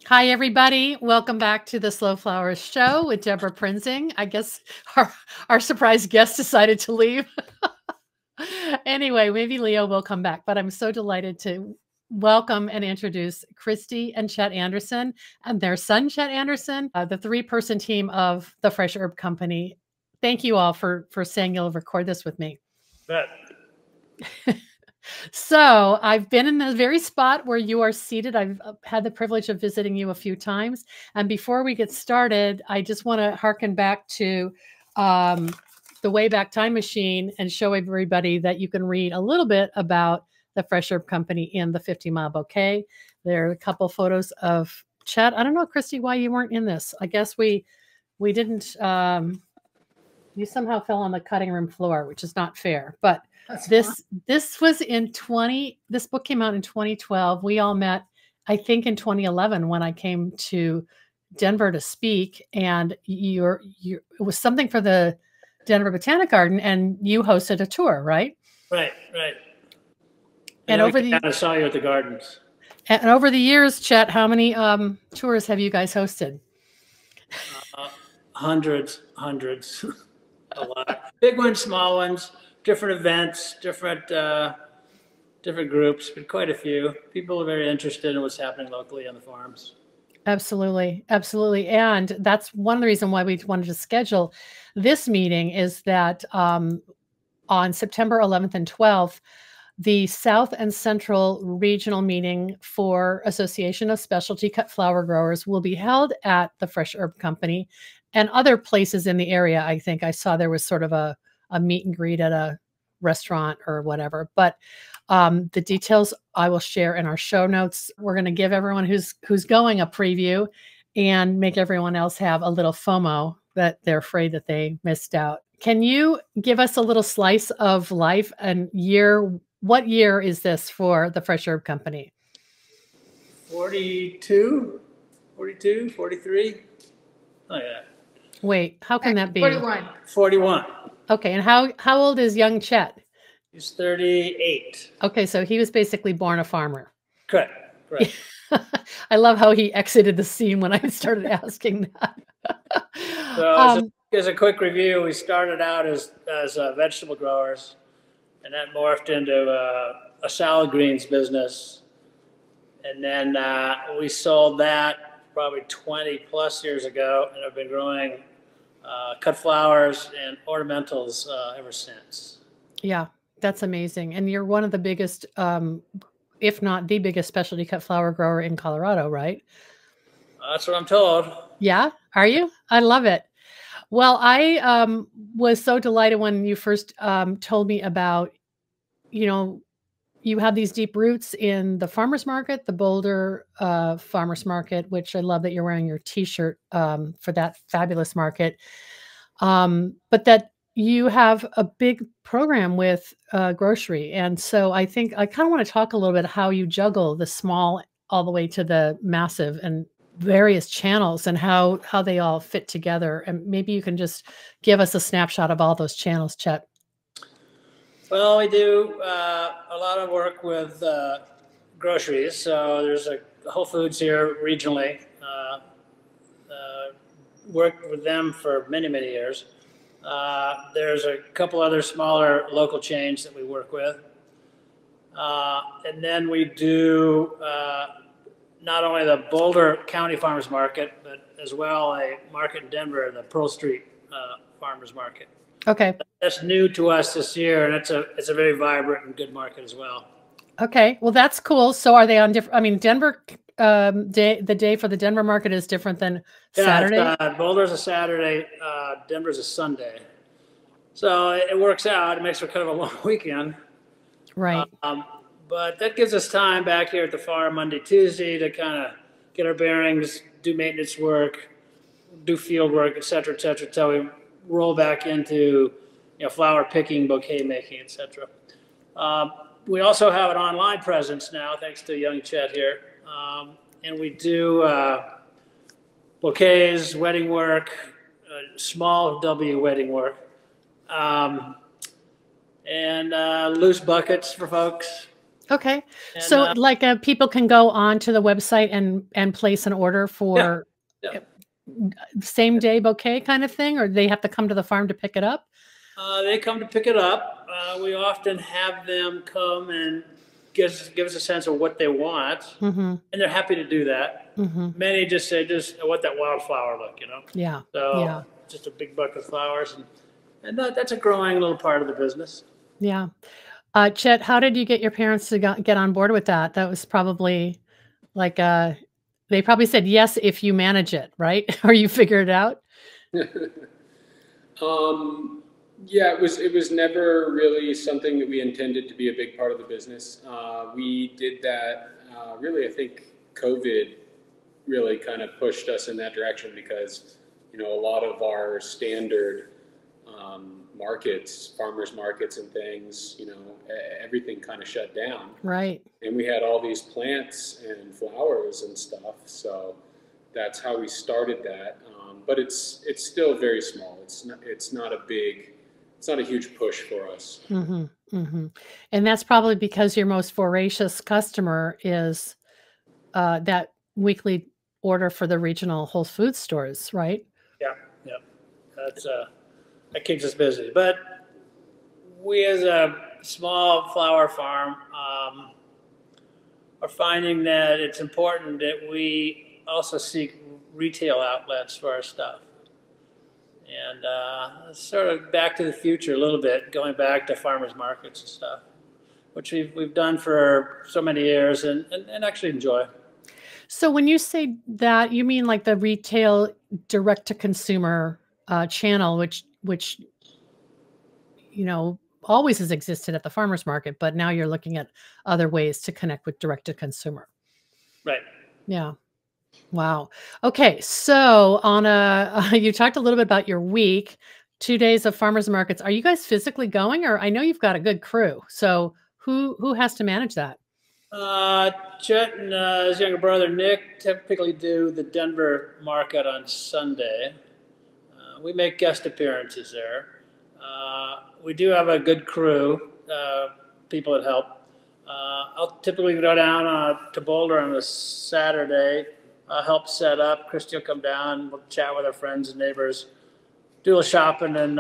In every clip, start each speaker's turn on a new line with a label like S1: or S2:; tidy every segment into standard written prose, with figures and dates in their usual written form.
S1: Hi, everybody. Welcome back to the Slow Flowers Show with Deborah Prinzing. I guess our surprise guest decided to leave. Anyway, maybe Leo will come back, but I'm so delighted to welcome and introduce Kristy and Chet Anderson and their son, Chet Anderson, the three-person team of the Fresh Herb Company. Thank you all for saying you'll record this with me.
S2: Bet.
S1: So I've been in the very spot where you are seated. I've had the privilege of visiting you a few times. And before we get started, I just want to harken back to the Wayback Time Machine and show everybody that you can read a little bit about the Fresh Herb Company in the 50 Mile Bouquet. There are a couple photos of Chet. I don't know, Kristy, why you weren't in this. I guess we didn't. You somehow fell on the cutting room floor, which is not fair. But this was in this book came out in 2012. We all met, I think, in 2011 when I came to Denver to speak, and it was something for the Denver Botanic Garden, and you hosted a tour, right?
S2: Right.
S1: And
S2: I saw you at the gardens.
S1: And over the years, Chet, how many tours have you guys hosted?
S2: Hundreds. A lot. Big ones, small ones, different events, different groups, but quite a few. People are very interested in what's happening locally on the farms.
S1: Absolutely. And that's one of the reasons why we wanted to schedule this meeting is that on September 11th and 12th, the South and Central Regional Meeting for Association of Specialty Cut Flower Growers will be held at the Fresh Herb Company and other places in the area. I think I saw there was sort of a meet and greet at a restaurant or whatever. But the details I will share in our show notes. We're going to give everyone who's going a preview and make everyone else have a little FOMO that they're afraid that they missed out. Can you give us a little slice of life and year? What year is this for the Fresh Herb Company?
S2: 42, 43. Oh, yeah.
S1: Wait, how can that be?
S2: 41.
S1: Okay, and how old is young Chet?
S2: He's 38.
S1: Okay, so he was basically born a farmer.
S2: Correct.
S1: I love how he exited the scene when I started asking that.
S2: So as a quick review, we started out as vegetable growers, and that morphed into a salad greens business. And then we sold that probably 20 plus years ago, and I've been growing cut flowers and ornamentals ever since.
S1: Yeah, that's amazing. And you're one of the biggest, if not the biggest specialty cut flower grower in Colorado, right?
S2: That's what I'm told.
S1: Yeah, are you? I love it. Well, I was so delighted when you first told me about, you have these deep roots in the farmer's market, the Boulder farmer's market, which I love that you're wearing your t-shirt for that fabulous market. But that you have a big program with grocery. And so I think I kind of want to talk a little bit how you juggle the small all the way to the massive and various channels and how they all fit together. And maybe you can just give us a snapshot of all those channels, Chet.
S2: Well, we do a lot of work with groceries. So there's a Whole Foods here regionally. Worked with them for many years. There's a couple other smaller local chains that we work with. And then we do not only the Boulder County Farmers Market, but as well a market in Denver, the Pearl Street Farmers Market.
S1: Okay.
S2: That's new to us this year, and it's a very vibrant and good market as well.
S1: Okay. Well, that's cool. So are they on different, I mean, Denver, the day for the Denver market is different than Saturday?
S2: Boulder's a Saturday, Denver's a Sunday. So it works out. It makes for kind of a long weekend.
S1: Right.
S2: But that gives us time back here at the farm Monday, Tuesday to kind of get our bearings, do maintenance work, do field work, et cetera, until we roll back into flower picking, bouquet making, et cetera. We also have an online presence now, thanks to young Chet here. And we do bouquets, wedding work, small W wedding work, and loose buckets for folks.
S1: Okay.
S2: And,
S1: So like people can go on to the website and place an order for same day bouquet kind of thing, or they have to come to the farm to pick it up?
S2: They come to pick it up. We often have them come and give us a sense of what they want, and they're happy to do that. Many just say, I want that wildflower look, you know?
S1: Yeah.
S2: So just a big bucket of flowers. And that's a growing little part of the business.
S1: Yeah. Chet, how did you get your parents to get on board with that? That was probably like, they probably said yes if you manage it, right? Or you figure it out?
S3: Yeah, it was never really something that we intended to be a big part of the business. We did that, really, I think COVID really kind of pushed us in that direction because, you know, a lot of our standard markets, farmers markets and things, you know, everything kind of shut down.
S1: Right.
S3: And we had all these plants and flowers and stuff. So that's how we started that. But it's still very small. It's not a huge push for us.
S1: And that's probably because your most voracious customer is that weekly order for the regional Whole Foods stores, right?
S2: Yeah. That keeps us busy. But we, as a small flower farm, are finding that it's important that we also seek retail outlets for our stuff. And sort of back to the future a little bit, going back to farmers markets and stuff, which we've done for so many years and actually enjoy.
S1: So when you say that, you mean like the retail direct-to-consumer channel, which you know always has existed at the farmers market, but now you're looking at other ways to connect with direct-to-consumer.
S2: Right.
S1: Yeah. Wow. Okay. So you talked a little bit about your week, 2 days of farmers markets. Are you guys physically going, or I know you've got a good crew. So who has to manage that?
S2: Chet and his younger brother Nick typically do the Denver market on Sunday. We make guest appearances there. We do have a good crew, people that help. I'll typically go down to Boulder on a Saturday, help set up. Kristy will come down, we'll chat with our friends and neighbors, do a little shopping, and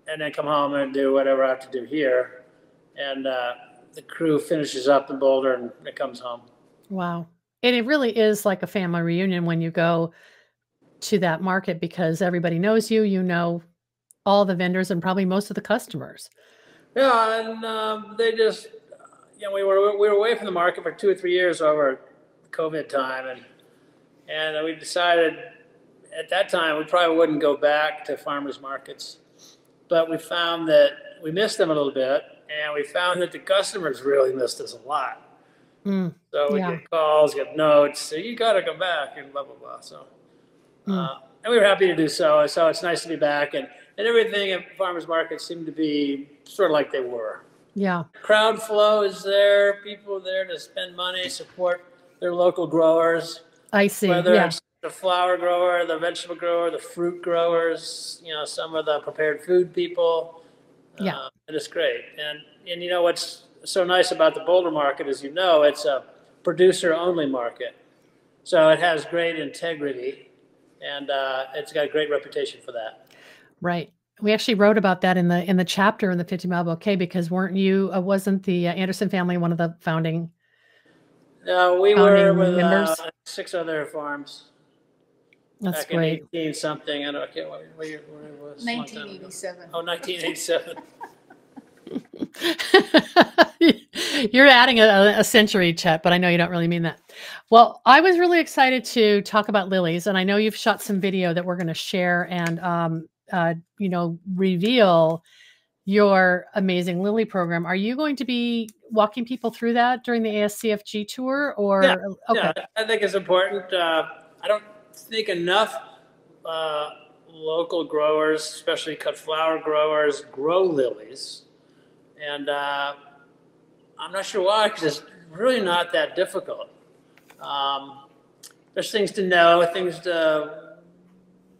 S2: then come home and do whatever I have to do here. And the crew finishes up in Boulder and it comes home.
S1: Wow. And it really is like a family reunion when you go to that market because everybody knows you, you know all the vendors and probably most of the customers.
S2: Yeah, and they just, you know, we were away from the market for 2 or 3 years over COVID time, and we decided at that time we probably wouldn't go back to farmers markets, but we found that we missed them a little bit, and we found that the customers really missed us a lot. So we get calls, get notes, so you got to come back and blah blah blah. So and we were happy to do so. So it's nice to be back, and everything at farmers markets seemed to be sort of like they were.
S1: Yeah.
S2: Crowd flow is there. People are there to spend money, support their local growers.
S1: I see.
S2: Whether it's the flower grower, the vegetable grower, the fruit growers, you know, some of the prepared food people.
S1: Yeah.
S2: It is great. And you know what's so nice about the Boulder market is, you know, it's a producer-only market. So it has great integrity, and it's got a great reputation for that.
S1: Right. We actually wrote about that in the chapter in the 50 Mile Bouquet because wasn't the Anderson family one of the founding?
S2: No, we were with 6 other farms.
S1: That's
S2: back
S1: great.
S2: In 18 something. I don't know what year it was.
S4: 1987.
S2: Oh, 1987.
S1: You're adding a century, Chet, but I know you don't really mean that. Well, I was really excited to talk about lilies, and I know you've shot some video that we're going to share and you know, reveal your amazing lily program. Are you going to be walking people through that during the ASCFG tour, or
S2: yeah, I think it's important. I don't think enough local growers, especially cut flower growers, grow lilies. And I'm not sure why, because it's really not that difficult. There's things to know,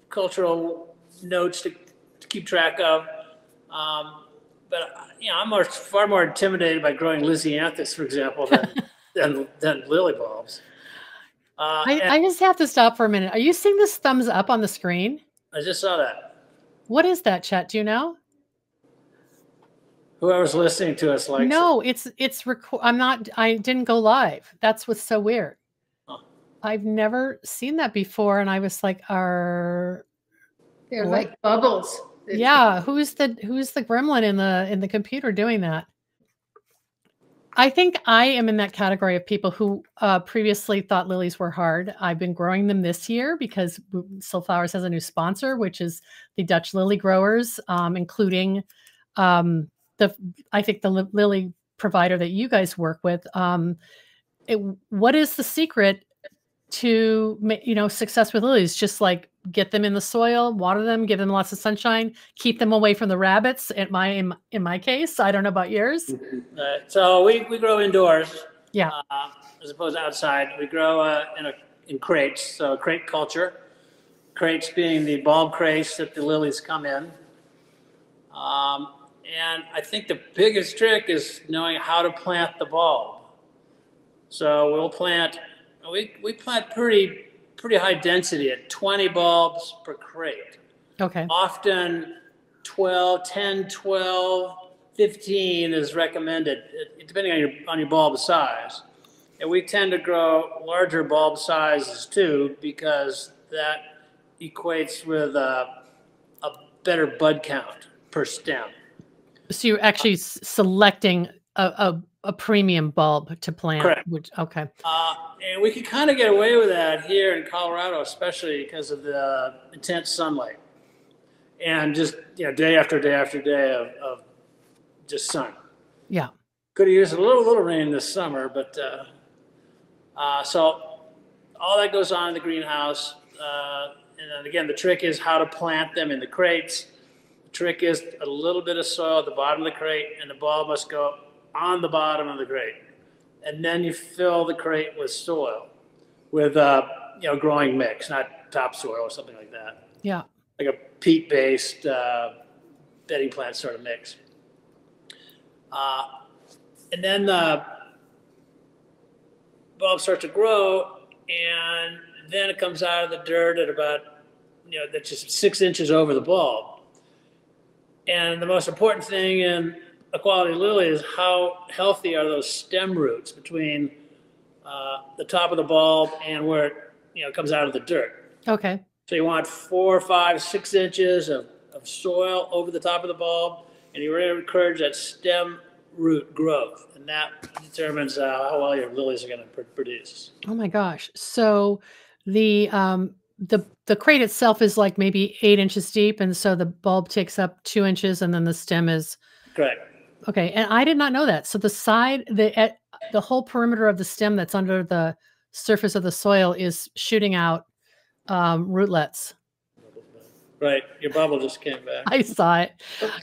S2: cultural notes to keep track of. you know, I'm far more intimidated by growing Lysianthus, for example, than lily bulbs.
S1: I just have to stop for a minute. Are you seeing this thumbs up on the screen?
S2: I just saw that.
S1: What is that, Chet? Do you know?
S2: Whoever's listening to us likes
S1: no,
S2: it.
S1: I didn't go live. That's what's so weird.
S2: Huh.
S1: I've never seen that before. And I was like,
S4: they're like bubbles.
S1: Yeah. Who's the gremlin in the computer doing that? I think I am in that category of people who previously thought lilies were hard. I've been growing them this year because Soulflowers has a new sponsor, which is the Dutch lily growers, including I think the lily provider that you guys work with. What is the secret to success with lilies? Just like get them in the soil, water them, give them lots of sunshine, keep them away from the rabbits. In my case, I don't know about yours.
S2: So we grow indoors.
S1: Yeah.
S2: As opposed to outside, we grow in crates. So crate culture, crates being the bulb crates that the lilies come in. And I think the biggest trick is knowing how to plant the bulb. So we plant pretty high density at 20 bulbs per crate.
S1: Okay.
S2: Often 10, 12, 15 is recommended, depending on your bulb size. And we tend to grow larger bulb sizes too, because that equates with a better bud count per stem.
S1: So you're actually selecting a premium bulb to plant.
S2: Correct.
S1: Okay.
S2: And we can kind of get away with that here in Colorado, especially because of the intense sunlight and just day after day after day of just sun.
S1: Yeah.
S2: Could have used a little rain this summer, but so all that goes on in the greenhouse. And then again, the trick is how to plant them in the crates. The trick is a little bit of soil at the bottom of the crate, and the bulb must go on the bottom of the crate. And then you fill the crate with soil, with growing mix, not topsoil or something like that.
S1: Yeah.
S2: Like a peat-based bedding plant sort of mix. And then the bulb starts to grow, and then it comes out of the dirt at about, that's just 6 inches over the bulb. And the most important thing in a quality lily is how healthy are those stem roots between the top of the bulb and where it comes out of the dirt.
S1: Okay.
S2: So you want 4, 5, 6 inches of soil over the top of the bulb, and you really encourage that stem root growth, and that determines how well your lilies are going to produce.
S1: Oh my gosh! So the crate itself is like maybe 8 inches deep, and so the bulb takes up 2 inches, and then the stem is
S2: correct.
S1: Okay, and I did not know that. So the whole perimeter of the stem that's under the surface of the soil is shooting out rootlets.
S2: Right, your bubble just came back.
S1: I saw it,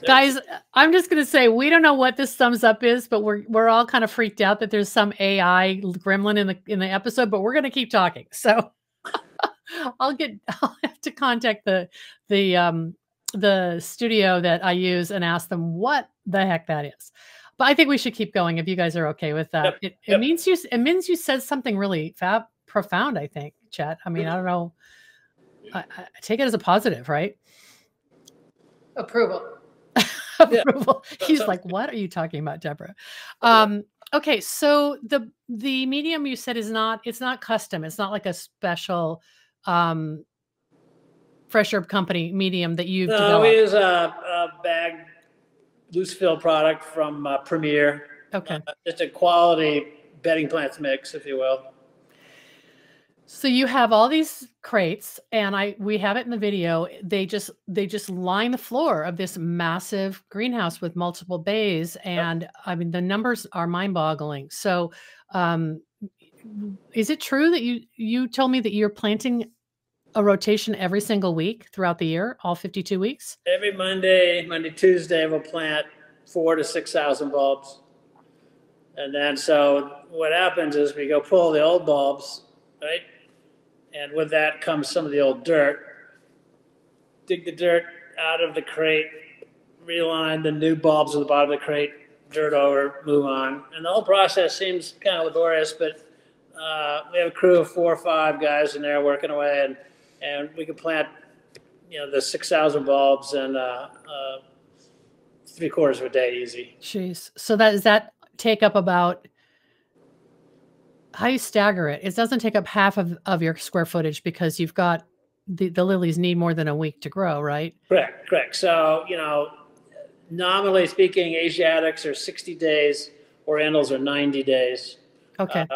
S1: guys. I'm just gonna say we don't know what this thumbs up is, but we're all kind of freaked out that there's some AI gremlin in the episode. But we're gonna keep talking. So I'll have to contact the studio that I use and ask them what the heck that is. But I think we should keep going if you guys are okay with that.
S2: Yep.
S1: It means you said something really profound, I think, Chet. I mean, I don't know. I take it as a positive, right?
S4: Approval.
S1: Approval. He's like, what are you talking about, Deborah? Okay, so the medium you said it's not custom. It's not like a special Fresh Herb Company medium that you've developed.
S2: We use a bag loose fill product from Premier.
S1: Okay.
S2: It's a quality bedding plants mix, if you will.
S1: So you have all these crates, and we have it in the video. They just line the floor of this massive greenhouse with multiple bays, and I mean the numbers are mind-boggling. So, is it true that you told me that you're planting a rotation every single week throughout the year, all 52 weeks?
S2: Every Monday, Tuesday, we'll plant 4,000 to 6,000 bulbs, and then so what happens is we go pull the old bulbs, right? And with that comes some of the old dirt. Dig the dirt out of the crate, realign the new bulbs at the bottom of the crate, dirt over, move on. And the whole process seems kind of laborious, but we have a crew of 4 or 5 guys in there working away, and we can plant, the 6,000 bulbs in 3/4 of a day easy.
S1: Jeez. So does that take up about, how you stagger it? It doesn't take up half of your square footage because you've got the lilies need more than a week to grow, right?
S2: Correct. So, nominally speaking, Asiatics are 60 days, Orientals are 90 days.
S1: Okay.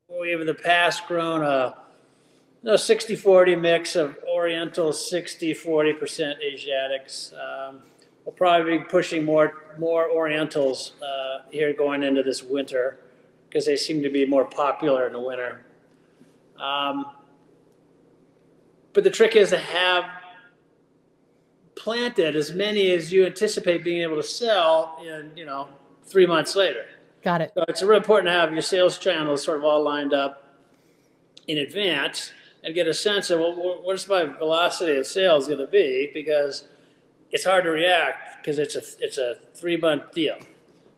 S2: We have in the past grown a 60-40 mix of Orientals, 60-40% Asiatics. We'll probably be pushing more Orientals here going into this winter because they seem to be more popular in the winter. But the trick is to have planted as many as you anticipate being able to sell in, 3 months later.
S1: Got it.
S2: So it's real important to have your sales channels sort of all lined up in advance and get a sense of, well, what's my velocity of sales going to be? Because it's hard to react because it's a 3-month deal.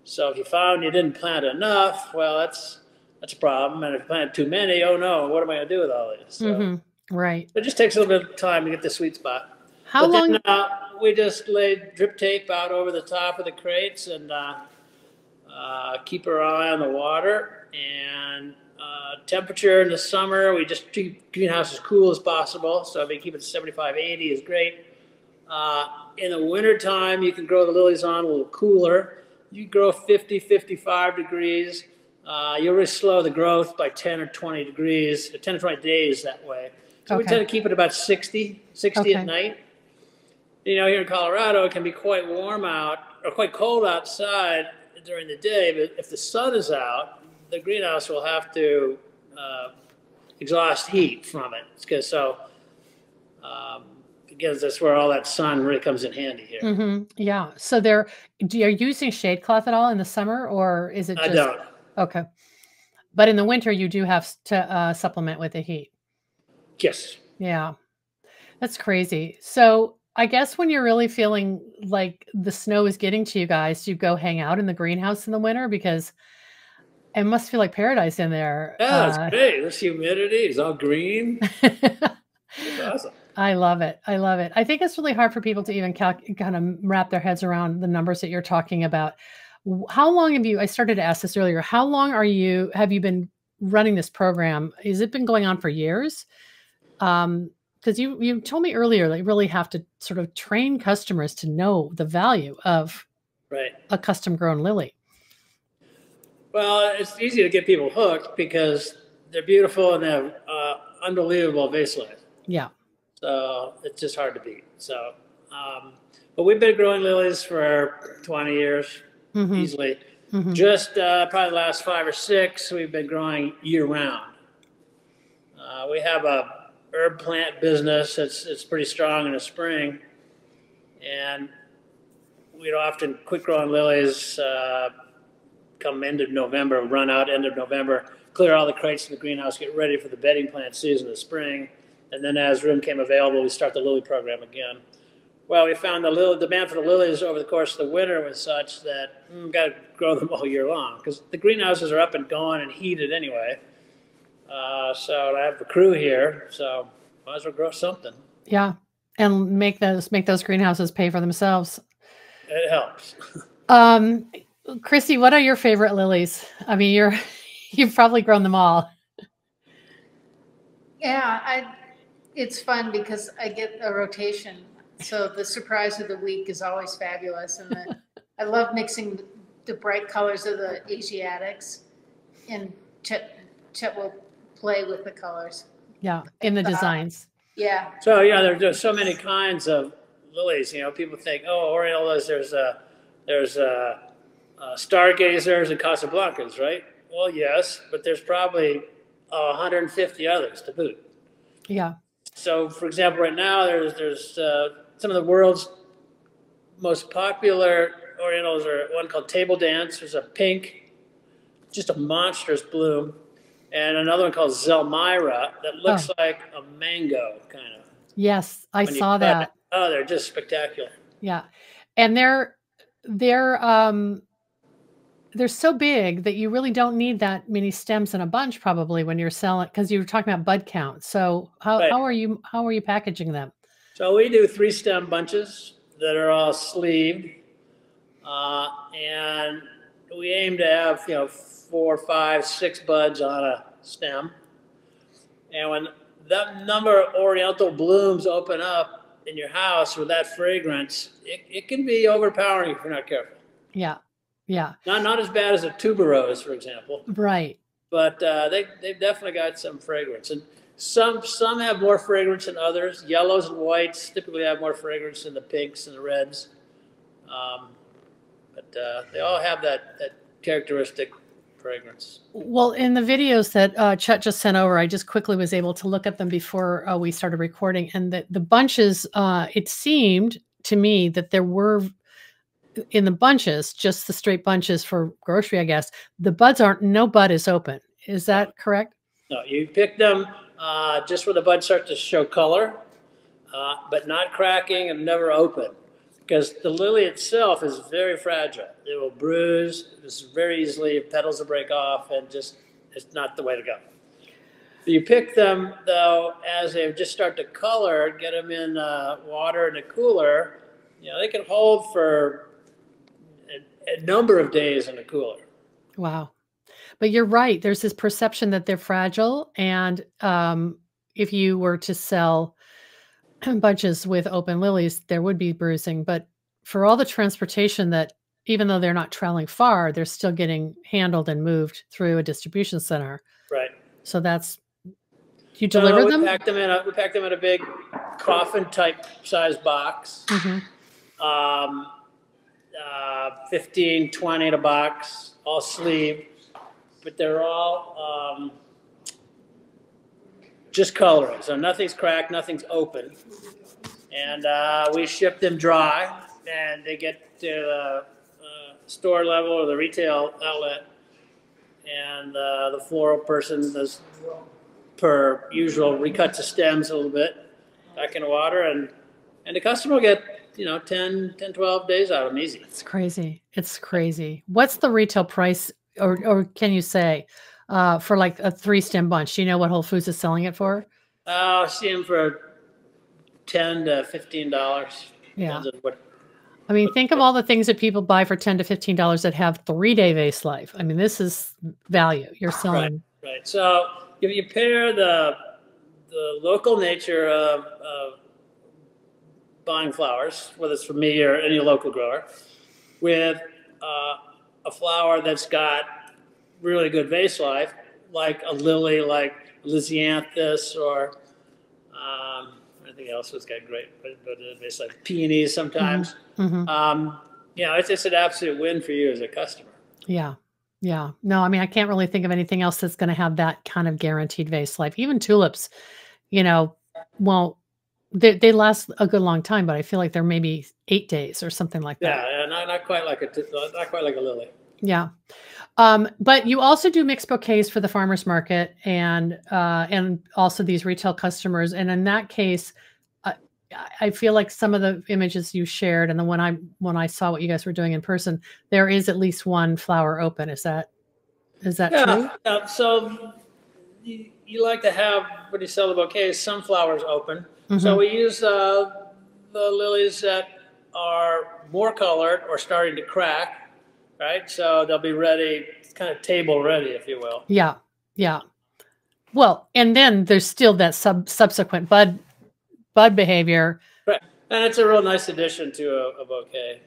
S2: So if you found you didn't plant enough, well, that's a problem. And if you plant too many, oh no, what am I going to do with all this? So
S1: right.
S2: it just takes a little bit of time to get the sweet spot.
S1: How long?
S2: Then, we just lay drip tape out over the top of the crates and keep our eye on the water. And temperature in the summer, we just keep greenhouse as cool as possible. So if we keep it 75, 80 is great. In the wintertime, you can grow the lilies on a little cooler. You grow 50, 55 degrees. You really slow the growth by 10 or 20 degrees, 10 or 20 days that way. So we tend to keep it about 60 at night. Here in Colorado, it can be quite warm out or quite cold outside during the day, but if the sun is out, the greenhouse will have to exhaust heat from it. Again, that's where all that sun really comes in handy here.
S1: Yeah. So are you using shade cloth at all in the summer, or is it just?
S2: I don't.
S1: Okay. But in the winter, you do have to supplement with the heat.
S2: Yes.
S1: Yeah. That's crazy. So I guess when you're really feeling like the snow is getting to you guys, you go hang out in the greenhouse in the winter because it must feel like paradise in there.
S2: Yeah, it's great. There's humidity. It's all green. It's awesome.
S1: I love it. I think it's really hard for people to even kind of wrap their heads around the numbers that you're talking about. How long I started to ask this earlier, how long have you been running this program? Has it been going on for years? Because you told me earlier that you really have to sort of train customers to know the value of a custom grown lily.
S2: Well, it's easy to get people hooked because they're beautiful and they have unbelievable vase life.
S1: Yeah.
S2: So it's just hard to beat. So, but we've been growing lilies for 20 years easily. Just probably the last 5 or 6, we've been growing year round. We have a herb plant business. It's pretty strong in the spring, and we'd often quit growing lilies come end of November, run out end of November, clear all the crates in the greenhouse, get ready for the bedding plant season in the spring. And then as room came available, we start the lily program again. Well, we found the demand for the lilies over the course of the winter was such that we've got to grow them all year long because the greenhouses are up and going and heated anyway. So I have the crew here, so might as well grow something.
S1: Yeah, and make those greenhouses pay for themselves.
S2: It helps.
S1: Kristy, what are your favorite lilies? I mean, you've probably grown them all.
S4: Yeah, it's fun because I get a rotation. So the surprise of the week is always fabulous. And I love mixing the bright colors of the Asiatics, and Chet will play with the colors.
S1: Yeah, in the designs.
S4: Yeah.
S2: So, there's so many kinds of lilies. People think, Oriental lilies, there's stargazers and Casablancas, right? Well, yes, but there's probably 150 others to boot.
S1: Yeah.
S2: So, for example, right now there's some of the world's most popular Orientals are one called Table Dance. There's a pink, just a monstrous bloom, and another one called Zelmira that looks like a mango kind of.
S1: Yes, I saw that.
S2: Oh, they're just spectacular.
S1: Yeah. And they're so big that you really don't need that many stems in a bunch probably when you're selling, because you were talking about bud count. So how are you packaging them?
S2: So we do 3 stem bunches that are all sleeved, and we aim to have 4, 5, 6 buds on a stem. And when that number of oriental blooms open up in your house with that fragrance, it can be overpowering if you're not careful.
S1: Yeah. Yeah.
S2: Not as bad as a tuberose, for example.
S1: Right.
S2: But they've definitely got some fragrance. And some have more fragrance than others. Yellows and whites typically have more fragrance than the pinks and the reds. But they all have that characteristic fragrance.
S1: Well, in the videos that Chet just sent over, I just quickly was able to look at them before we started recording. And the bunches, it seemed to me that there were, in the bunches, just the straight bunches for grocery, I guess, the buds no bud is open. Is that correct?
S2: No, you pick them just where the buds start to show color, but not cracking and never open. Because the lily itself is very fragile. It will bruise very easily, petals will break off, and it's not the way to go. You pick them, though, as they just start to color, get them in water in a cooler. They can hold for a number of days in a cooler.
S1: Wow. But you're right. There's this perception that they're fragile. And if you were to sell bunches with open lilies, there would be bruising. But for all the transportation that, even though they're not traveling far, they're still getting handled and moved through a distribution center.
S2: Right.
S1: So you deliver them?
S2: We pack them in a big coffin type size box. Mm-hmm. 15, 20 in a box, all sleeved, but they're all just coloring. So nothing's cracked, nothing's open. And we ship them dry, and they get to the store level or the retail outlet. And the floral person does, per usual, recuts the stems a little bit back in the water, and the customer will get 10, 12 days out of them easy.
S1: It's crazy. It's crazy. What's the retail price, or can you say, for like a 3-stem bunch? Do you know what Whole Foods is selling it for?
S2: I see them for $10 to $15.
S1: Yeah. I mean, think of all the things that people buy for $10 to $15 that have 3-day vase life. I mean, this is value you're selling.
S2: Right. So if you pair the local nature of buying flowers, whether it's from me or any local grower, with a flower that's got really good vase life, like a lily, like Lysianthus, or anything else that's got great vase life, peonies sometimes. Mm-hmm. It's an absolute win for you as a customer. Yeah.
S1: Yeah. No, I mean, I can't really think of anything else that's going to have that kind of guaranteed vase life. Even tulips, won't. They last a good long time, but I feel like they're maybe 8 days or something like that.
S2: Yeah, not quite like a lily.
S1: Yeah, but you also do mixed bouquets for the farmers market and also these retail customers. And in that case, I feel like some of the images you shared, and then when I saw what you guys were doing in person, there is at least one flower open. Is that true?
S2: Yeah. So you like to have, when you sell the bouquets, some flowers open. Mm-hmm. So we use the lilies that are more colored or starting to crack, right? So they'll be ready, kind of table ready, if you will.
S1: Yeah, yeah. Well, and then there's still that subsequent bud behavior.
S2: Right, and it's a real nice addition to a bouquet.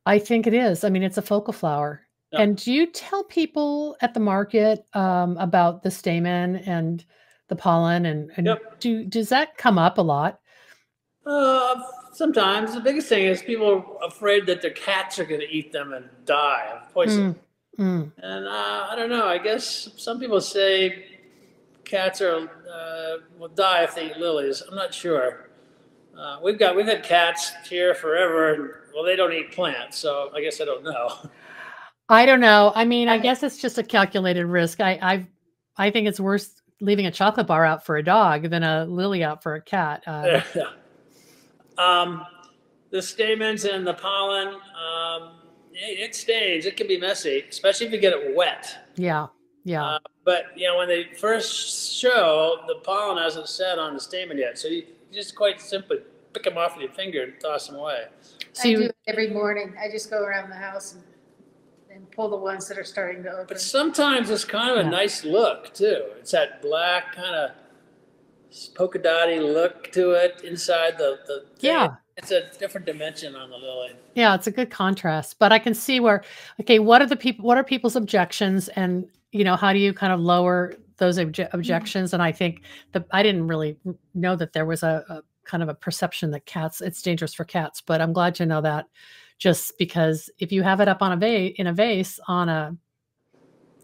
S1: I think it is. I mean, it's a focal flower. Yep. And do you tell people at the market about the stamen and the pollen, and
S2: yep.
S1: Does that come up a lot?
S2: Sometimes. The biggest thing is people are afraid that their cats are going to eat them and die of poison. And I don't know. I guess some people say cats will die if they eat lilies. I'm not sure. We've had cats here forever, and they don't eat plants, so I guess I don't know.
S1: I don't know. I mean, I guess it's just a calculated risk. I think it's worse leaving a chocolate bar out for a dog than a lily out for a cat.
S2: the stamens and the pollen, it stains. It can be messy, especially if you get it wet.
S1: Yeah, yeah.
S2: But when they first show, the pollen hasn't set on the stamen yet, so you just quite simply pick them off with your finger and toss them away.
S4: So I do it every morning. I just go around the house and pull the ones that are starting to open.
S2: But sometimes it's kind of a nice look too. It's that black kind of polka dotty look to it inside the
S1: yeah.
S2: It's a different dimension on the lily.
S1: Yeah, it's a good contrast. But I can see where, okay, what are people's objections, and how do you kind of lower those objections? And I think I didn't really know that there was a kind of a perception that it's dangerous for cats, but I'm glad to know that, just because if you have it up on in a vase on a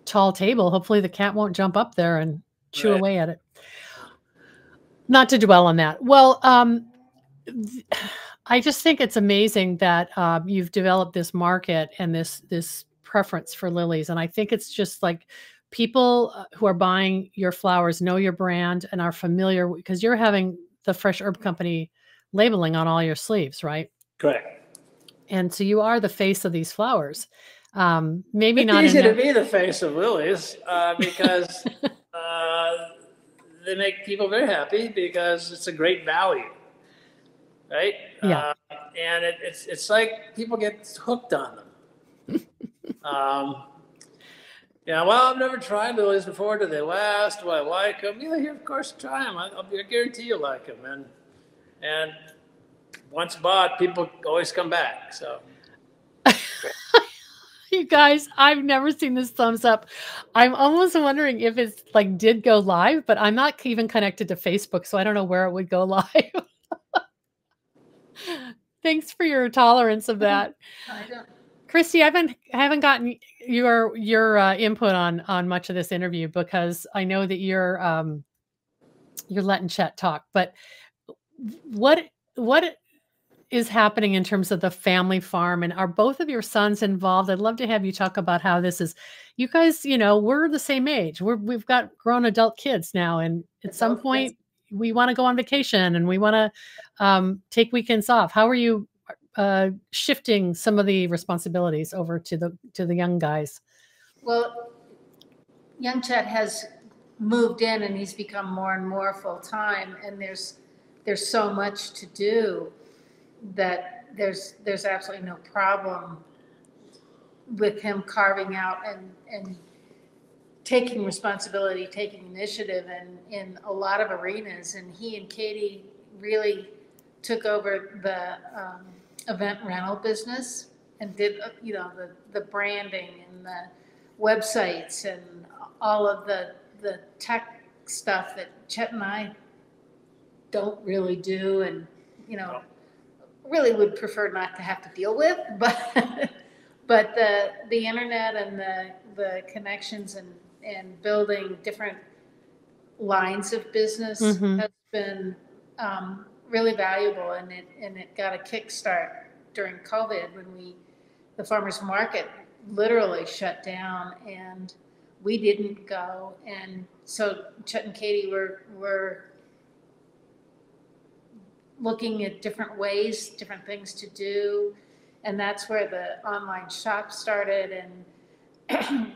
S1: tall table, hopefully the cat won't jump up there and chew away at it. Not to dwell on that. Well, I just think it's amazing that you've developed this market and this preference for lilies. And I think it's just like people who are buying your flowers know your brand and are familiar, because you're having the Fresh Herb Company labeling on all your sleeves, right?
S2: Correct.
S1: And so you are the face of these flowers. Maybe
S2: it's
S1: not
S2: easy to be the face of lilies because they make people very happy because it's a great value, right?
S1: Yeah.
S2: And it's like people get hooked on them. Well, I've never tried lilies before. Do they last? Do I like them? Yeah, of course, try them. I guarantee you like them. And once bought, people always come back. So.
S1: You guys, I've never seen this thumbs up. I'm almost wondering if it's like did go live, but I'm not even connected to Facebook, so I don't know where it would go live. Thanks for your tolerance of that.
S4: I don't.
S1: Kristy, I haven't gotten your input on much of this interview, because I know that you're letting Chet talk. But what is happening in terms of the family farm, and are both of your sons involved? I'd love to have you talk about how this is. You guys, we're the same age. We've got grown adult kids now, and at some point we want to go on vacation and we want to take weekends off. How are you shifting some of the responsibilities over to the young guys?
S4: Well, young Chet has moved in and he's become more and more full time, and there's so much to do that there's absolutely no problem with him carving out and taking responsibility, taking initiative in a lot of arenas. And he and Katie really took over the event rental business and did the branding and the websites and all of the tech stuff that Chet and I don't really do, and really would prefer not to have to deal with, but the internet and the connections and building different lines of business has been really valuable, and it got a kickstart during COVID when the farmers market literally shut down and we didn't go, and so Chet and Katie were looking at different ways, different things to do, and that's where the online shop started, and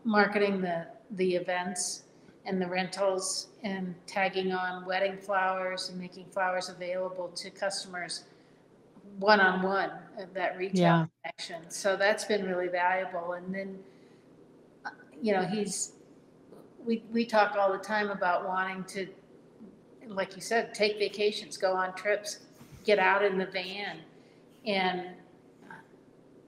S4: marketing the events and the rentals and tagging on wedding flowers and making flowers available to customers one-on-one of that retail connection. So that's been really valuable. And then, we talk all the time about wanting to, like you said, take vacations, go on trips, get out in the van. And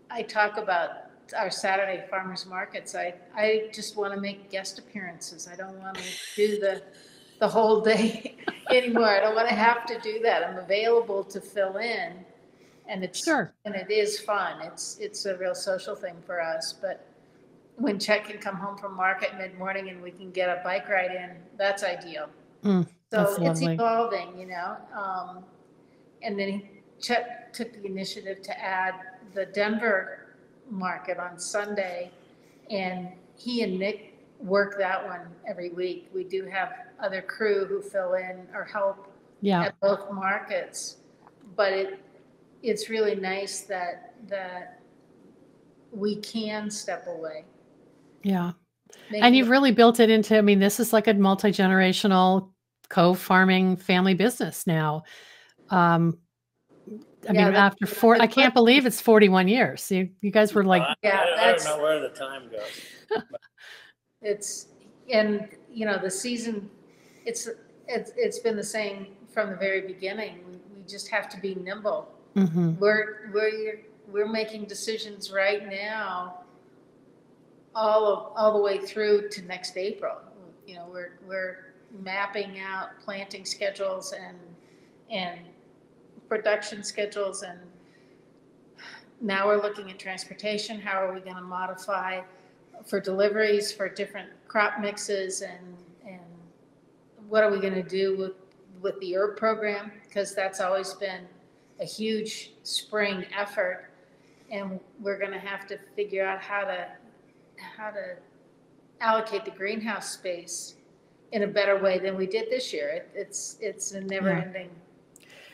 S4: I talk about our Saturday farmers markets. I just want to make guest appearances. I don't want to do the whole day anymore. I don't want to have to do that. I'm available to fill in, and it's and it is fun. It's a real social thing for us. But when Chet can come home from market mid-morning and we can get a bike ride in, that's ideal. So it's evolving, and then Chet took the initiative to add the Denver market on Sunday, and he and Nick work that one every week. We do have other crew who fill in or help at both markets, but it's really nice that we can step away.
S1: Yeah. And you've really built it into, I mean, this is like a multi-generational co-farming family business now. I mean, after I can't believe it's 41 years. You guys were like,
S2: I don't know where the time goes.
S4: It's, and you know, the season, it's been the same from the very beginning. We just have to be nimble.
S1: mm-hmm.
S4: We're making decisions right now, all the way through to next April. You know, we're mapping out planting schedules and production schedules, and now we're looking at transportation. How are we going to modify for deliveries for different crop mixes, and what are we going to do with the herb program, because that's always been a huge spring effort, and we're going to have to figure out how to allocate the greenhouse space in a better way than we did this year. It's a never-ending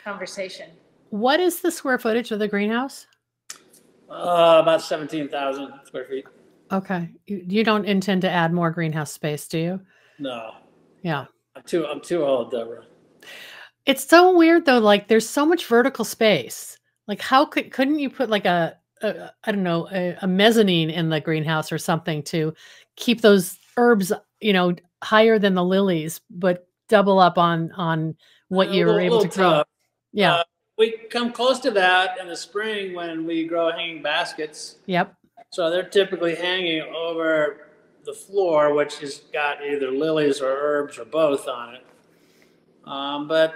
S4: conversation.
S1: What is the square footage of the greenhouse?
S2: About 17,000 square feet.
S1: Okay. You don't intend to add more greenhouse space, do you?
S2: No.
S1: Yeah.
S2: I'm too old, Deborah.
S1: It's so weird though. Like there's so much vertical space. Like how couldn't you put like I don't know, a mezzanine in the greenhouse or something to keep those herbs, you know, higher than the lilies, but double up on what you're able to grow.
S2: Tough.
S1: Yeah.
S2: We come close to that in the spring when we grow hanging baskets.
S1: Yep.
S2: So they're typically hanging over the floor, which has got either lilies or herbs or both on it. But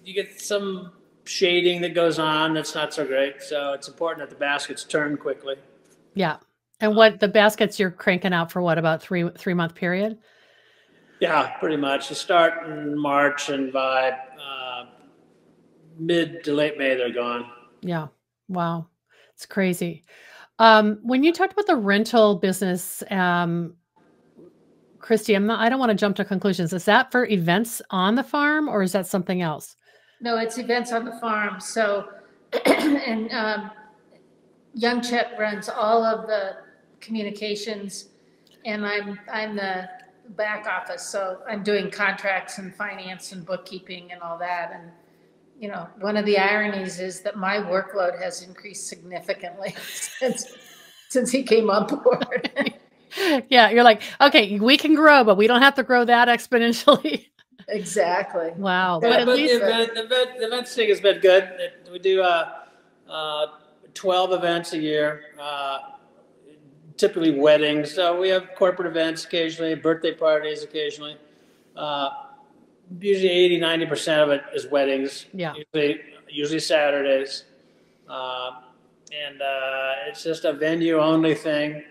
S2: you get some shading that goes on that's not so great. So it's important that the baskets turn quickly.
S1: Yeah. And what the baskets you're cranking out for what, about 3-month period?
S2: Yeah, pretty much. You start in March, and by mid to late May, they're gone.
S1: Yeah. Wow. It's crazy. When you talked about the rental business, Kristy, I don't want to jump to conclusions. Is that for events on the farm, or is that something else?
S4: No, it's events on the farm. So, and young Chet runs all of the communications, and I'm the back office. So I'm doing contracts and finance and bookkeeping and all that. And you know, one of the ironies is that my workload has increased significantly since he came on board.
S1: Yeah, you're like, okay, we can grow, but we don't have to grow that exponentially.
S4: Exactly.
S1: Wow.
S2: Yeah, but the event thing has been good. We do 12 events a year, typically weddings. So we have corporate events occasionally, birthday parties occasionally. Usually 80–90% of it is weddings.
S1: Yeah.
S2: Usually Saturdays. And it's just a venue only thing.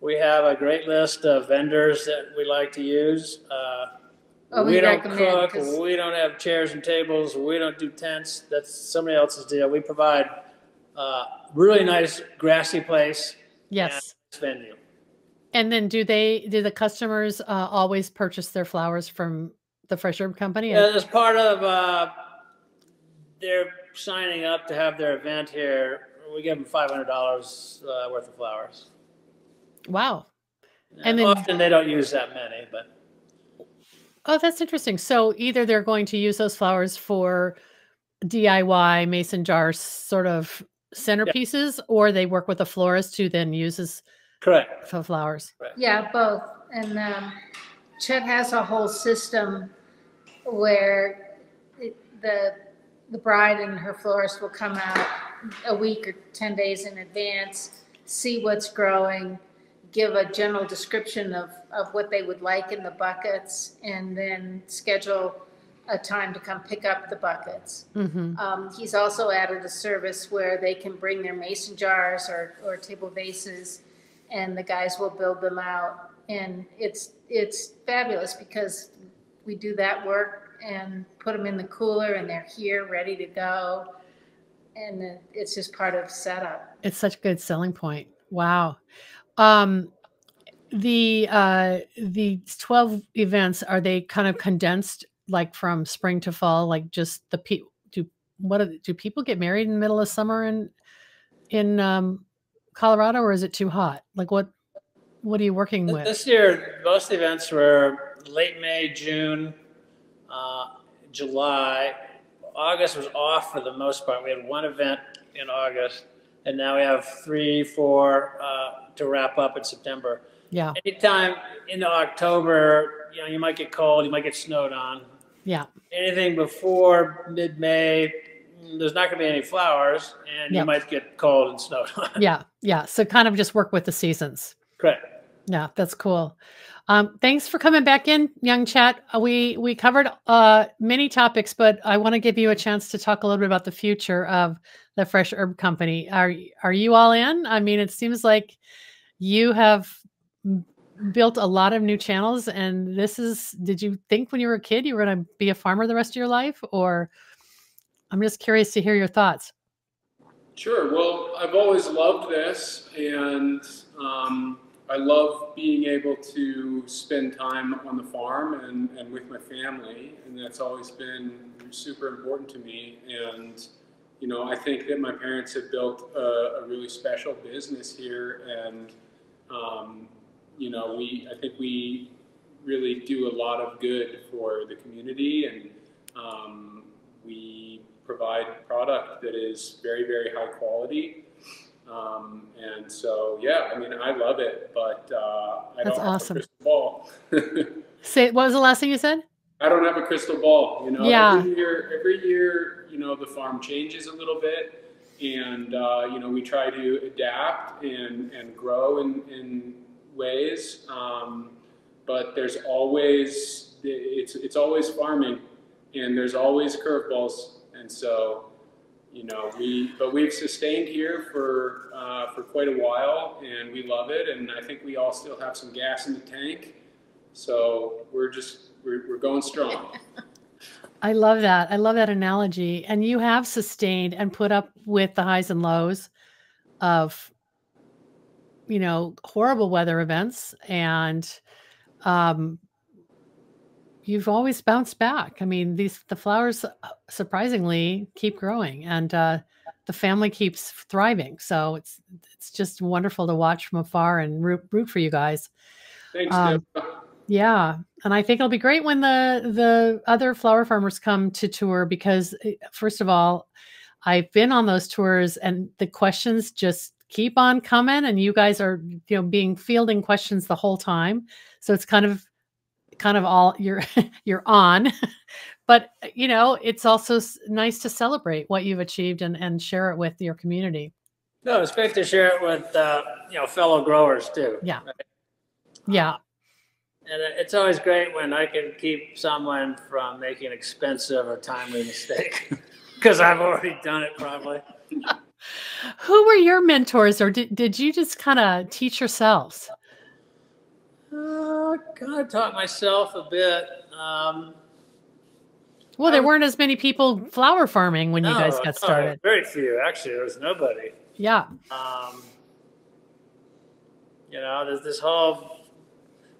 S2: We have a great list of vendors that we like to use. We don't cook. We don't have chairs and tables. We don't do tents. That's somebody else's deal. We provide really nice grassy place.
S1: Yes.
S2: And venue.
S1: And then do the customers always purchase their flowers from the Fresh Herb Company?
S2: Yeah, as part of their signing up to have their event here, we give them $500 worth of flowers.
S1: Wow.
S2: And then, often they don't use that many, but.
S1: Oh, that's interesting. So either they're going to use those flowers for DIY mason jars sort of centerpieces, or they work with a florist who then uses
S2: correct
S1: for flowers.
S2: Correct.
S4: Yeah, both. And Chet has a whole system where the bride and her florist will come out a week or 10 days in advance, see what's growing, give a general description of what they would like in the buckets, and then schedule a time to come pick up the buckets.
S1: Mm-hmm.
S4: He's also added a service where they can bring their mason jars or table vases, and the guys will build them out. And it's fabulous because we do that work and put them in the cooler, and they're here ready to go. And it's just part of setup.
S1: It's such a good selling point. Wow. The 12 events, are they kind of condensed, like from spring to fall, like just do do people get married in the middle of summer in Colorado, or is it too hot? Like what are you working with?
S2: This year, most events were late May, June, July. August was off for the most part. We had one event in August, and now we have 3, 4 to wrap up in September.
S1: Yeah.
S2: Anytime into October, you might get cold, you might get snowed on.
S1: Yeah.
S2: Anything before mid-May, there's not going to be any flowers, and you might get cold and snowed on.
S1: Yeah. Yeah. So kind of just work with the seasons.
S2: Correct.
S1: Yeah, that's cool. Thanks for coming back in, young Chet. We covered many topics, but I want to give you a chance to talk a little bit about the future of the Fresh Herb Company. Are you all in? I mean, it seems like you have built a lot of new channels, and did you think when you were a kid you were going to be a farmer the rest of your life? Or I'm just curious to hear your thoughts.
S3: Sure. Well, I've always loved this, and I love being able to spend time on the farm and with my family, and that's always been super important to me. And I think that my parents have built a really special business here, and I think we really do a lot of good for the community, and we provide product that is very, very high quality. And so, yeah, I mean, I love it, but I don't have a crystal ball.
S1: What was the last thing you said?
S3: I don't have a crystal ball.
S1: Yeah.
S3: Every year, the farm changes a little bit, and we try to adapt and grow in ways. But there's always it's always farming, and there's always curveballs, and so. We've sustained here for quite a while, and we love it, and I think we all still have some gas in the tank, so we're going strong.
S1: I love that. I love that analogy. And you have sustained and put up with the highs and lows of, horrible weather events, and you've always bounced back. I mean, the flowers surprisingly keep growing, and the family keeps thriving. So it's just wonderful to watch from afar and root for you guys.
S3: Thanks,
S1: yeah. And I think it'll be great when the other flower farmers come to tour, because first of all, I've been on those tours and the questions just keep on coming, and you guys are, fielding questions the whole time. So it's kind of all you're on, but it's also nice to celebrate what you've achieved and share it with your community.
S2: No, it's great to share it with fellow growers too.
S1: Yeah.
S2: Right?
S1: Yeah.
S2: And it's always great when I can keep someone from making an expensive or timely mistake, because I've already done it probably.
S1: Who were your mentors, or did you just kind of teach yourselves?
S2: I kind of taught myself a bit.
S1: Well, there weren't as many people flower farming when you guys got started.
S2: Very few, actually. There was nobody.
S1: Yeah.
S2: There's this whole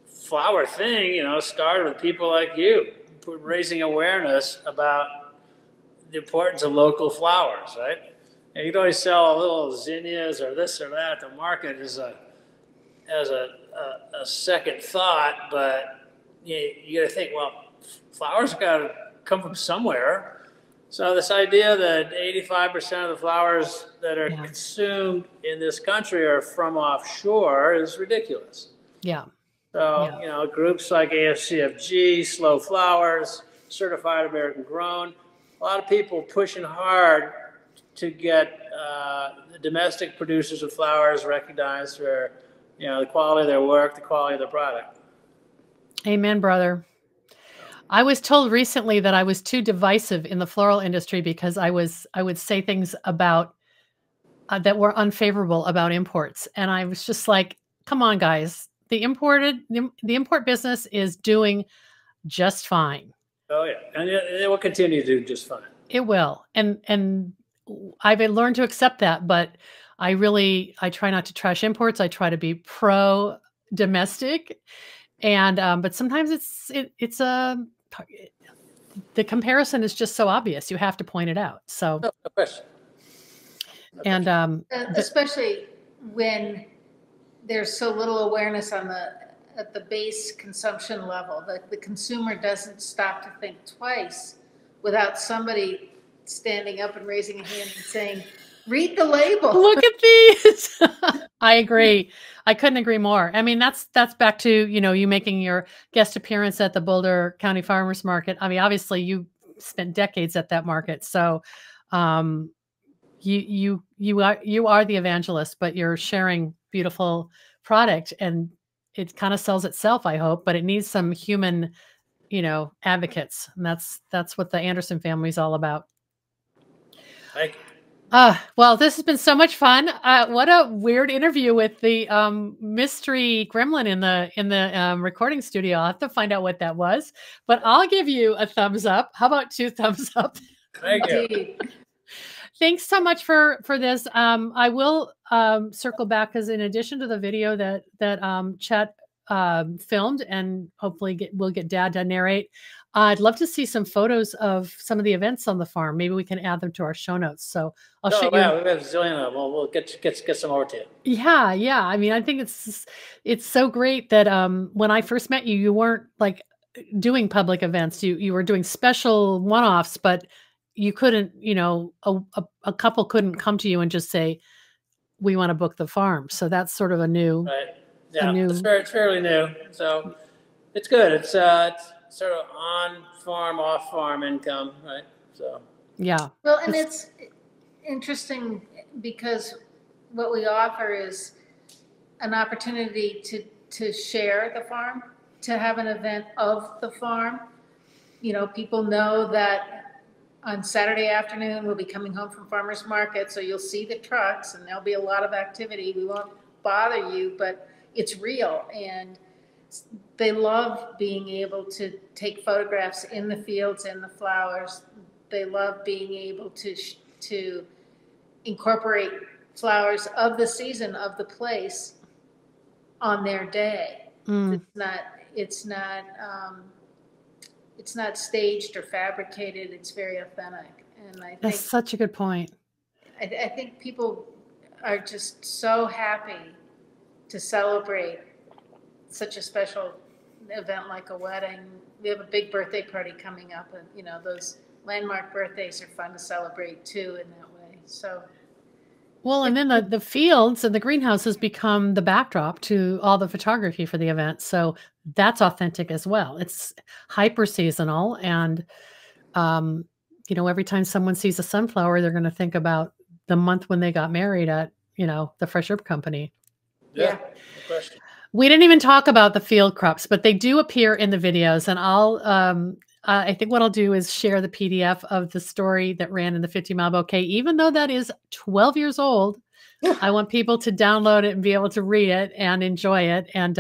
S2: flower thing, started with people like you, raising awareness about the importance of local flowers, right? And you'd always sell little zinnias or this or that to market as a second thought, but you got to think, well, flowers got to come from somewhere. So this idea that 85% of the flowers that are consumed in this country are from offshore is ridiculous.
S1: Yeah.
S2: So, groups like ASCFG, Slow Flowers, Certified American Grown, a lot of people pushing hard to get the domestic producers of flowers recognized for the quality of their work, the quality of the product.
S1: Amen, brother. I was told recently that I was too divisive in the floral industry because I would say things about that were unfavorable about imports. And I was just like, come on, guys. The import business is doing just fine.
S2: Oh, yeah. And it will continue to do just fine. It
S1: will. And I've learned to accept that, but I try not to trash imports. I try to be pro domestic, and but sometimes it's the comparison is just so obvious. You have to point it out. So,
S2: No question.
S1: and
S4: especially when there's so little awareness at the base consumption level, that the consumer doesn't stop to think twice without somebody standing up and raising a hand and saying, read the label.
S1: Look at these. I agree. I couldn't agree more. I mean, that's back to, you making your guest appearance at the Boulder County Farmers Market. I mean, obviously you spent decades at that market. So, you are the evangelist, but you're sharing beautiful product, and it kind of sells itself, I hope, but it needs some human, advocates. And that's what the Anderson family is all about.
S2: Thank you.
S1: Well, this has been so much fun. What a weird interview with the mystery gremlin in the recording studio. I'll have to find out what that was, but I'll give you a thumbs up. How about 2 thumbs up?
S2: Thank you.
S1: Thanks so much for this. I will circle back, because in addition to the video that Chet filmed, and hopefully we'll get Dad to narrate, I'd love to see some photos of some of the events on the farm. Maybe we can add them to our show notes. So I'll show you.
S2: Yeah, we have a zillion of them. We'll get some over to you.
S1: Yeah. I mean, I think it's so great that when I first met you, you weren't like doing public events. You were doing special one-offs, but you couldn't, a couple couldn't come to you and just say, we want to book the farm. So that's sort of a new.
S2: Right. Yeah, it's fairly new. So it's good. It's sort of on-farm, off-farm income, right? So.
S1: Yeah.
S4: Well, and it's interesting because what we offer is an opportunity to share the farm, to have an event of the farm. People know that on Saturday afternoon we'll be coming home from farmers market, so you'll see the trucks and there'll be a lot of activity. We won't bother you, but it's real, and they love being able to take photographs in the fields and the flowers. They love being able to incorporate flowers of the season of the place on their day. It's not staged or fabricated. It's very authentic, and I think
S1: that's such a good point.
S4: I think people are just so happy to celebrate such a special event like a wedding. We have a big birthday party coming up, and those landmark birthdays are fun to celebrate too in that way. So,
S1: well, and then the fields and the greenhouses become the backdrop to all the photography for the event. So that's authentic as well. It's hyper seasonal, and every time someone sees a sunflower, they're going to think about the month when they got married at the Fresh Herb Company.
S2: Yeah. No question.
S1: We didn't even talk about the field crops, but they do appear in the videos. And I think what I'll do is share the PDF of the story that ran in the 50 Mile Bouquet. Even though that is 12 years old, I want people to download it and be able to read it and enjoy it. And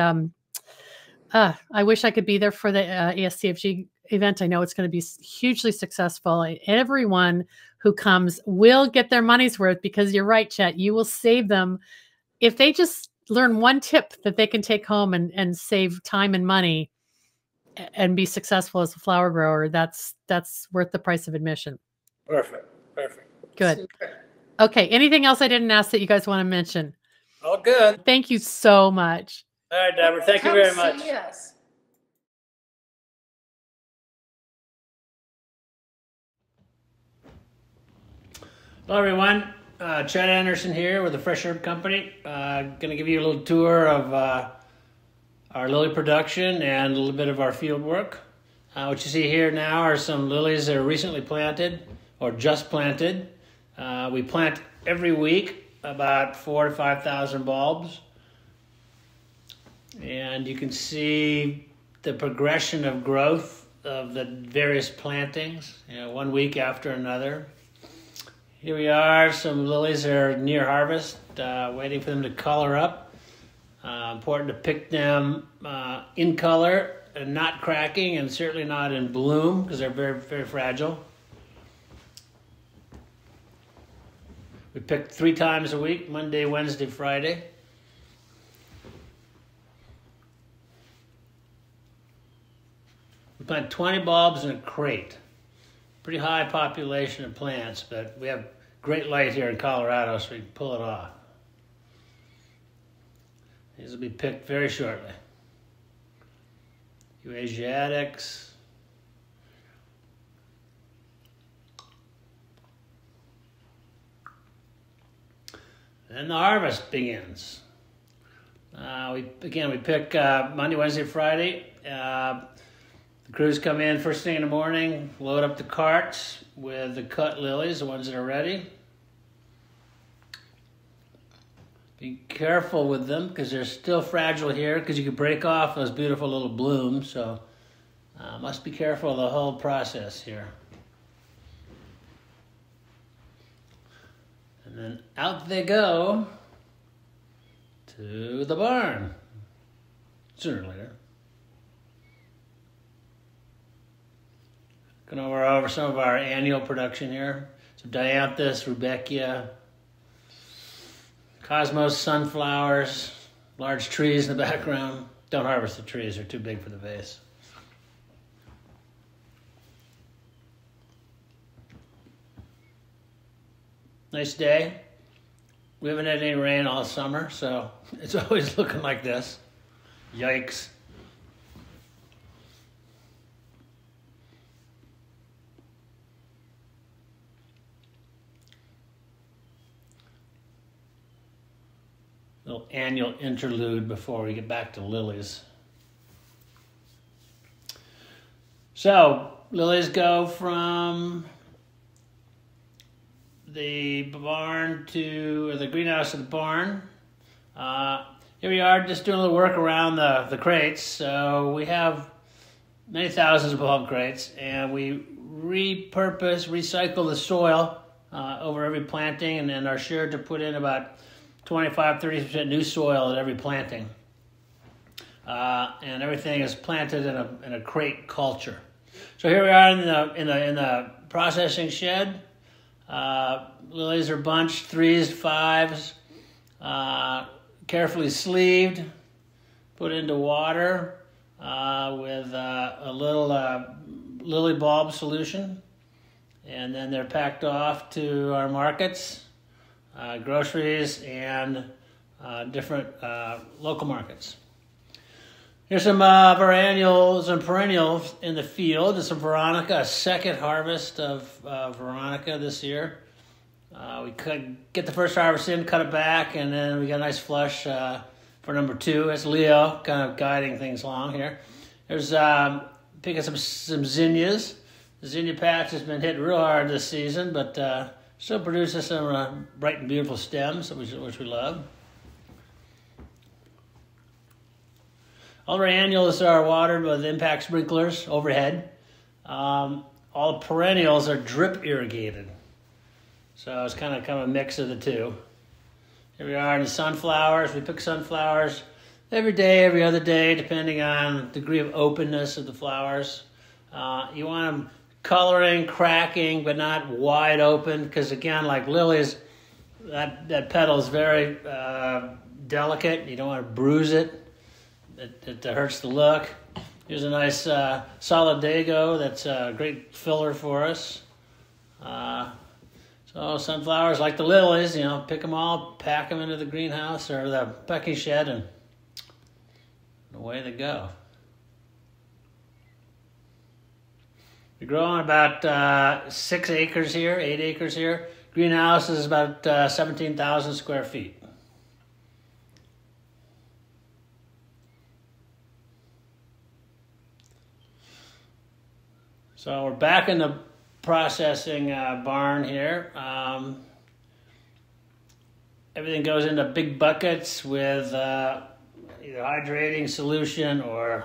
S1: I wish I could be there for the ASCFG event. I know it's going to be hugely successful. Everyone who comes will get their money's worth, because you're right, Chet. You will save them if they just learn one tip that they can take home and save time and money and be successful as a flower grower. That's worth the price of admission.
S2: Perfect.
S1: Good.
S4: Super.
S1: Okay. Anything else I didn't ask that you guys want to mention?
S2: All good.
S1: Thank you so much.
S2: All right, Deborah. Thank you very much.
S4: Yes.
S2: Hello, everyone. Chet Anderson here with the Fresh Herb Company. Going to give you a little tour of our lily production and a little bit of our field work. What you see here now are some lilies that are recently planted or just planted. We plant every week about 4,000 to 5,000 bulbs. And you can see the progression of growth of the various plantings, one week after another. Here we are, some lilies that are near harvest, waiting for them to color up. Important to pick them in color and not cracking, and certainly not in bloom, because they're very, very fragile. We pick 3 times a week, Monday, Wednesday, Friday. We plant 20 bulbs in a crate. pretty high population of plants, but we have great light here in Colorado, so we can pull it off. These will be picked very shortly. Asiatics. Then the harvest begins. We pick Monday, Wednesday, Friday. The crews come in first thing in the morning, load up the carts with the cut lilies, the ones that are ready. Be careful with them because they're still fragile here because you can break off those beautiful little blooms. So must be careful of the whole process here. And then out they go to the barn, sooner or later. Going over some of our annual production here. Some dianthus, rudbeckia, cosmos sunflowers, large trees in the background. Don't harvest the trees, they're too big for the vase. Nice day. We haven't had any rain all summer, so it's always looking like this. Yikes. Little annual interlude before we get back to lilies. So, lilies go from the barn or the greenhouse to the barn. Here we are just doing a little work around the crates. So we have many thousands of bulb crates, and we recycle the soil over every planting, and then are sure to put in about 25-30% new soil at every planting. And everything is planted in a crate culture. So here we are in the processing shed. Lilies are bunched, 3s, 5s, carefully sleeved, put into water with a little lily bulb solution, and then they're packed off to our markets, groceries, and different local markets. Here's some of our annuals and perennials in the field. There's some Veronica, a second harvest of Veronica this year. We could get the first harvest in, cut it back, and then we got a nice flush for number 2. That's Leo, kind of guiding things along here. There's picking some zinnias. The zinnia patch has been hit real hard this season, but still produces some bright and beautiful stems, which we love. All of our annuals are watered with impact sprinklers overhead. All perennials are drip irrigated. So it's kind of a mix of the two. Here we are in the sunflowers. We pick sunflowers every day, every other day, depending on the degree of openness of the flowers. You want them coloring, cracking, but not wide open, because again, like lilies, that petal is very delicate. You don't want to bruise it. It hurts the look. Here's a nice solidago that's a great filler for us. So sunflowers, like the lilies, pick them all, pack them into the greenhouse or the pecking shed, and away they go. We grow on about 6 acres here, 8 acres here. Greenhouse is about 17,000 square feet. So we're back in the processing barn here. Everything goes into big buckets with either hydrating solution or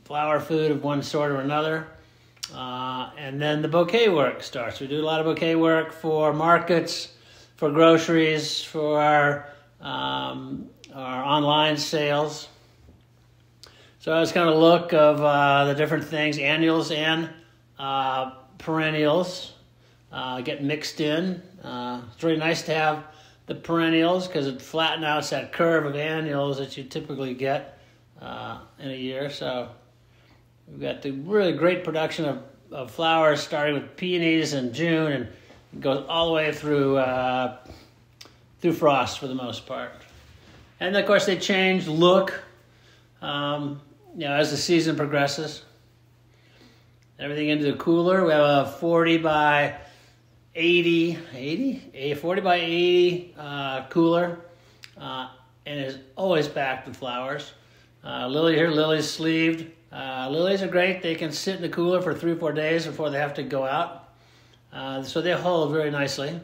S2: flower food of one sort or another. And then the bouquet work starts. We do a lot of bouquet work for markets, for groceries, for our online sales. So it's kind of a look of the different things, annuals and perennials get mixed in. It's really nice to have the perennials because it flattens out that curve of annuals that you typically get in a year. So we've got the really great production of flowers, starting with peonies in June, and it goes all the way through through frost for the most part. And of course, they change look, as the season progresses. Everything into the cooler. We have a 40 by 80 cooler, and it's always packed with flowers. Lily here, Lily's sleeved. Lilies are great. They can sit in the cooler for 3 or 4 days before they have to go out. So they hold very nicely.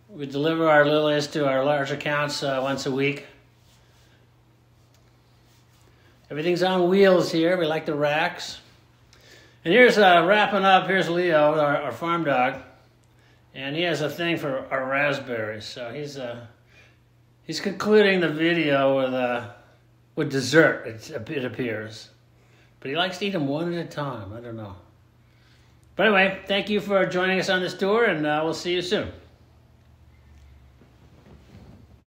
S2: We deliver our lilies to our large accounts once a week. Everything's on wheels here. We like the racks. And here's wrapping up. Here's Leo, our farm dog. And he has a thing for our raspberries. So he's concluding the video with dessert, it appears. But he likes to eat them one at a time. I don't know. But anyway, thank you for joining us on this tour, and we'll see you soon.